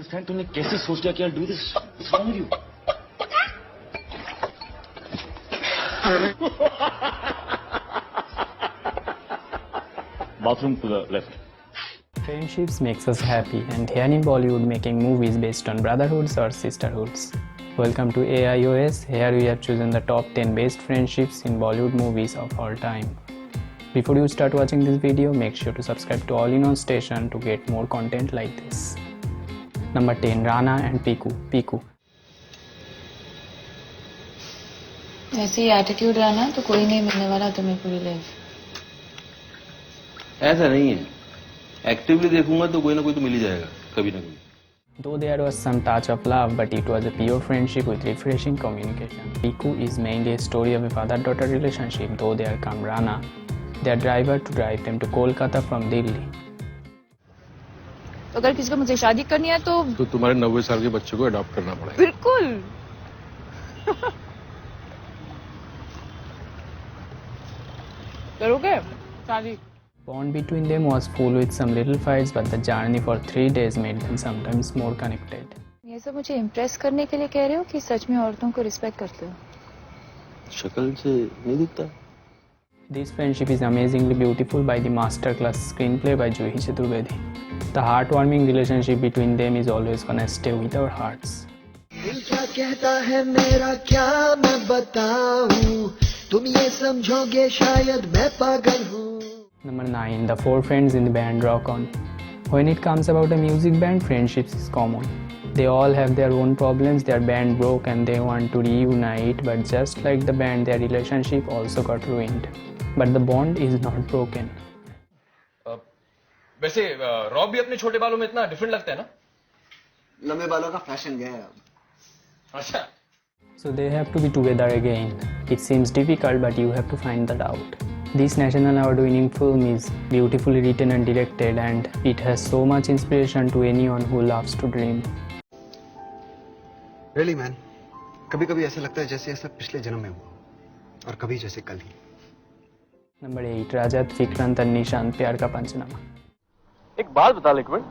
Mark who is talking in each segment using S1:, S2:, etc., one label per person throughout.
S1: Understand तूने कैसे सोच लिया कि I do this? What's wrong with you? Bathroom to the left.
S2: Friendships makes us happy, and here in Bollywood making movies based on brotherhoods or sisterhoods. Welcome to AIOS. Here we have chosen the top 10 best friendships in Bollywood movies of all time. Before you start watching this video, make sure to subscribe to All In On station to get more content like this. Number 10, Rana and Piku. Piku.
S3: ऐसे ही attitude रहा ना तो कोई नहीं मिलने वाला तुम्हें पूरी लाइफ।
S4: ऐसा नहीं है, एक्टिवली देखूंगा तो कोई ना कोई तो मिल ही जाएगा कभी ना कभी।
S2: Though there was some touch of love, but it was a pure friendship with refreshing communication. Piku is mainly a story of a father-daughter relationship, though there come Rana, their driver, to drive them to Kolkata from Delhi.
S3: तो अगर किसी को मुझे शादी करनी है तो
S4: तुम्हारे 90 साल के बच्चे को अडॉप्ट करना पड़ेगा।
S3: बिल्कुल। करोगे शादी?
S2: Bond between them was full with some little fights, but the journey for 3 days made them sometimes more connected.
S3: ये सब मुझे इम्प्रेस करने के लिए कह रहे हो कि सच में औरतों को रिस्पेक्ट करते हो?
S4: शक्ल से नहीं दिखता।
S2: This friendship is amazingly beautiful by the masterclass screenplay by Juhi Chaturvedi. The heartwarming relationship between them is always gonna stay with our hearts.
S5: दिल क्या कहता है मेरा क्या मैं बताऊं, तुम ये समझोगे शायद मैं पागल हूँ।
S2: Number 9, the 4 friends in the band Rock On. When it comes about a music band, friendships is common. They all have their own problems, their band broke and they want to reunite, but just like the band, their relationship also got ruined. But the bond is not broken.
S6: वैसे Rob भी अपने छोटे बालों में इतना different लगता है ना?
S5: लंबे बालों का फैशन गया है अब।
S6: अच्छा।
S2: So they have to be together again. It seems difficult, but you have to find that out. This National Award-winning film is beautifully written and directed, and it has so much inspiration to anyone who loves to dream.
S7: Really man, कभी-कभी ऐसा लगता है जैसे ऐसा पिछले जन्म में हुआ और कभी जैसे कल ही।
S2: Number 8, Rajat, Vikrant and Nishant, प्यार का पंचनामा.
S6: एक बात बता लिक्विड,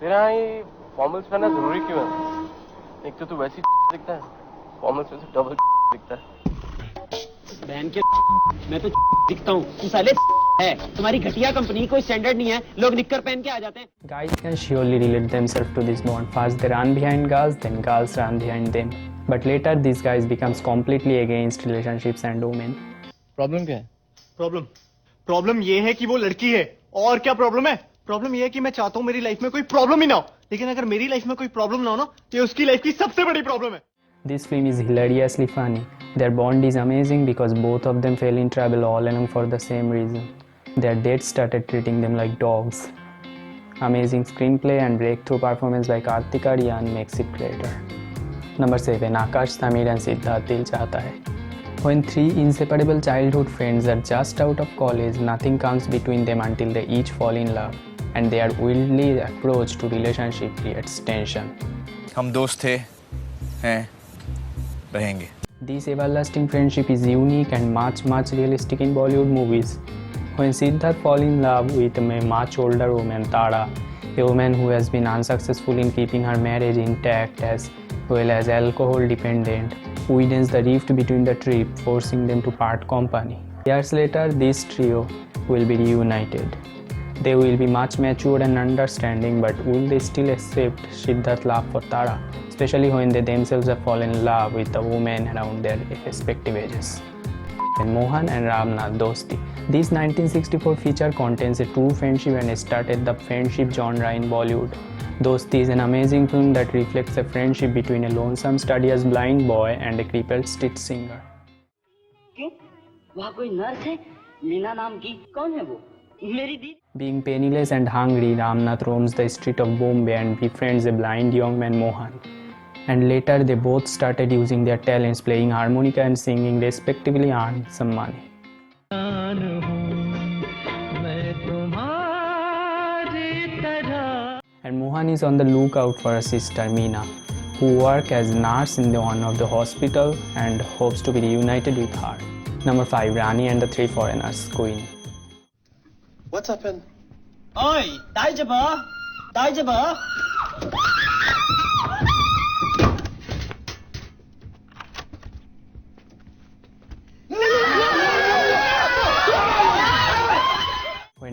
S6: तेरा ये फॉर्मल्स पहनना जरूरी क्यों है? एक तो तू वैसी दिखता है, फॉर्मल्स में से डबल दिखता है।
S8: बहन के मैं तो दिखता हूँ, तू साले है, तुम्हारी घटिया कंपनी कोई स्टैंडर्ड नहीं है, लोग निक्कर पहन के आ जाते हैं।
S2: Guys can surely relate themselves to this bond. First they run behind girls, then girls run behind them. But later these guys becomes completely against relationships and women.
S6: Problem क्या है?
S9: प्रॉब्लम ये है कि वो लड़की है। और क्या प्रॉब्लम है? प्रॉब्लम ये है कि मैं चाहता हूँ मेरी लाइफ में कोई प्रॉब्लम ही ना हो, लेकिन अगर मेरी लाइफ में कोई प्रॉब्लम ना हो ना तो ये उसकी लाइफ की सबसे बड़ी प्रॉब्लम है।
S2: This film is hilariously funny. Their bond is amazing because both of them fell in trouble all along for the same reason. Their dates started treating them like dogs. Amazing screenplay and breakthrough performance by Kartik Aaryan makes it greater. Number 7, Akash, Samir and Siddharth, Dil Chahta Hai. When 3 inseparable childhood friends are just out of college, nothing comes between them until they each fall in love, and their wildly approach to relationship creates tension.
S10: हम दोस्त थे, हैं, रहेंगे.
S2: This everlasting friendship is unique and much realistic in Bollywood movies. When Siddharth fall in love with a much older woman, Tara, a woman who has been unsuccessful in keeping her marriage intact as well as alcohol dependent, widens the rift between the trip, forcing them to part company. Years later, this trio will be reunited. They will be much mature and understanding, but will they still accept Siddharth's love for Tara, especially when they themselves have fallen in love with the women around their respective ages? And Mohan and Ramnath, Dosti. This 1964 feature contains a true friendship and started the friendship genre in Bollywood. Dosti is an amazing film that reflects a friendship between a lonesome studious blind boy and a crippled street singer.
S8: क्यों? वहाँ कोई nurse है, मीना नाम की, कौन है वो? मेरी दी।
S2: Being penniless and hungry, Ramnath roams the street of Bombay and befriends a blind young man, Mohan. And later they both started using their talents, playing harmonica and singing, respectively, earned some money. And Mohan is on the lookout for a sister, Meena, who works as nurse in one of the hospital and hopes to be reunited with her. Number 5, Rani and the 3 foreigners, Queen.
S5: What's happened?
S8: ओए, ताई जबा, ताई जबा।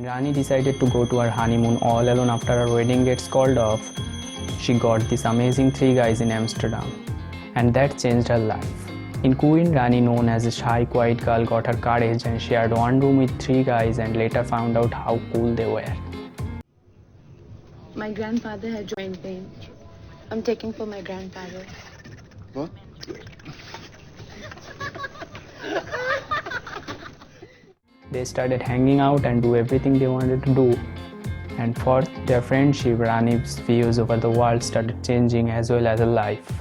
S2: When Rani decided to go to her honeymoon all alone after her wedding gets called off, she got these amazing 3 guys in Amsterdam, and that changed her life. In Queen, Rani, known as a shy, quiet girl, got her courage and shared one room with 3 guys and later found out how cool they were.
S3: My grandfather had joint pain. I'm taking for my grandfather.
S7: What?
S2: They started hanging out and do everything they wanted to do. And for their friendship, Rani's views over the world started changing as well as her life.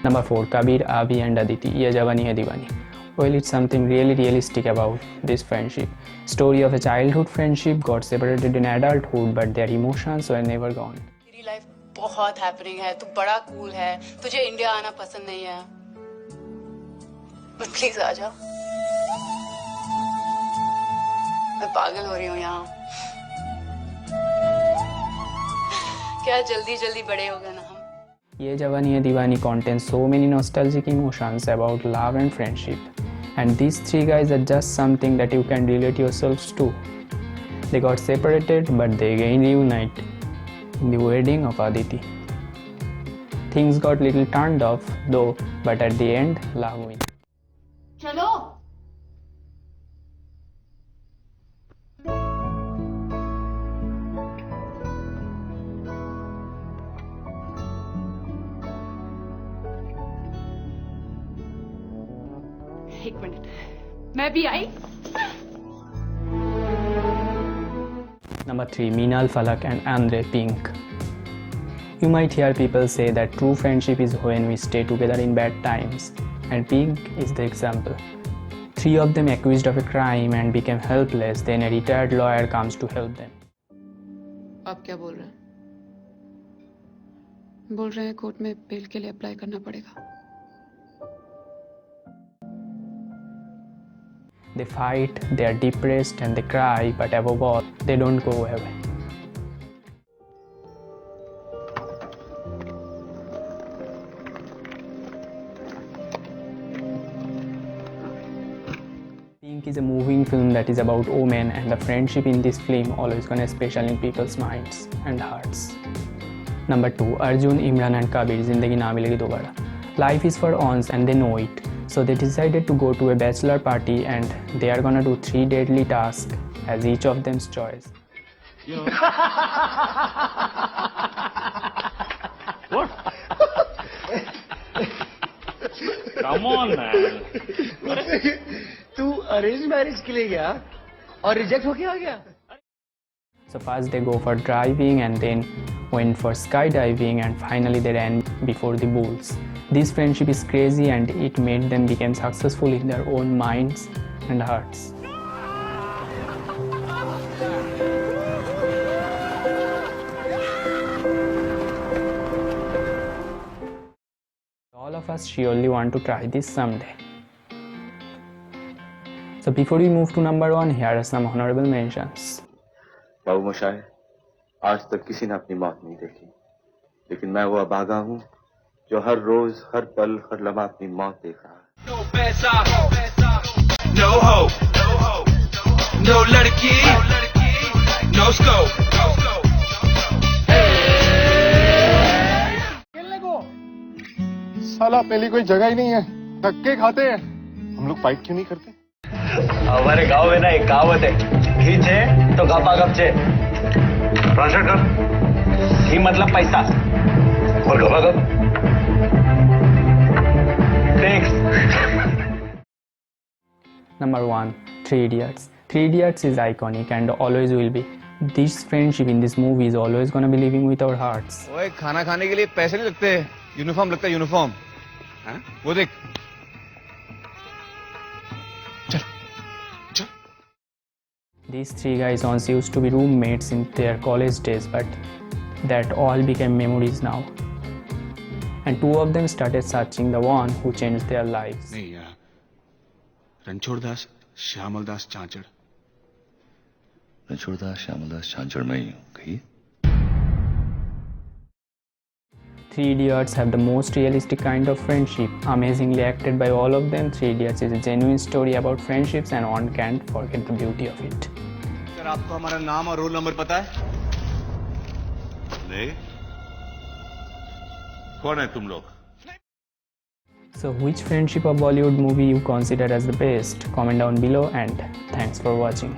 S2: Number 4. Kabir, Avi and Aditi, Ye Jawani Hai Diwani. Well, it's something really realistic about this friendship. Story of a childhood friendship got separated in adulthood, but their emotions were never gone.
S11: तेरी life बहुत happening है, तू बड़ा cool है, तुझे India आना पसंद नहीं है, बट प्लीज आ जा, मैं पागल हो रही हूँ यहाँ, क्या जल्दी जल्दी बड़े हो गए ना हम.
S2: Ye Jawani Hai Diwani contains so many nostalgic emotions about love and friendship. And these 3 guys are just something that you can relate yourselves to. They got separated, but they again reunite in the wedding of Aditi. Things got little turned off though, but at the end, love wins.
S11: चलो. एक minute, मैं भी आई.
S2: Number 3. Meenal, Falak and Andre, Pink. You might hear people say that true friendship is when we stay together in bad times, and Pink is the example. 3 of them accused of a crime and became helpless, then a retired lawyer comes to help them.
S3: आप क्या बोल रहे हैं? बोल रहे हैं court में bell के लिए अप्लाई करना पड़ेगा.
S2: They fight, they are depressed and they cry, but above all, they don't go away. Pink is a moving film that is about women, and the friendship in this film always gonna special in people's minds and hearts. Number 2. Arjun, Imran and Kabir, Zindagi Na Milegi Dobara. Life is for once and they know it. So they decided to go to a bachelor party and they are gonna do 3 deadly tasks as each of them's choice.
S1: What? Come on, man.
S8: तू arrange marriage के लिए गया और reject होके आ गया.
S2: So first they go for driving and then went for skydiving and finally they ran before the bulls. This friendship is crazy and it made them become successful in their own minds and hearts. All of us surely want to try this someday. So before we move to number 1, here are some honorable mentions.
S4: बाबू मोशाय, आज तक किसी ने अपनी मौत नहीं देखी, लेकिन मैं वो अभागा हूँ जो हर रोज, हर पल, हर लम्हा अपनी मौत देख रहा है. No पैसा, no hope, no लड़की, no scope.
S9: खेलने को साला पहली कोई जगह ही नहीं है, धक्के खाते हैं. हम लोग फाइट क्यों नहीं करते?
S1: हमारे गांव में ना एक कहावत है, खींचे तो गपा गपचे. ट्रांसलेट कर. ही मतलब पैसा और गपा गप takes.
S2: Number 1, 3 Idiots. 3 Idiots is iconic and always will be. This friendship in this movie is always gonna be living with our hearts.
S10: ओए, खाना खाने के लिए पैसे नहीं लगते, यूनिफॉर्म लगता है. यूनिफॉर्म वो देख.
S2: These 3 guys once used to be roommates in their college days, but that all became memories now. And 2 of them started searching the one who changed their lives.
S7: नहीं यार, रणछोड़दास श्यामलदास चांचड़.
S1: रणछोड़दास श्यामलदास चांचड़ मैं ही हूँ. कहिए.
S2: 3 Idiots have the most realistic kind of friendship, amazingly acted by all of them. 3 Idiots is a genuine story about friendships and one can't forget the beauty of it.
S10: Sir आपको हमारा नाम और roll number पता है?
S12: नहीं। कौन है तुम लोग?
S2: So which friendship of Bollywood movie you consider as the best? Comment down below and thanks for watching.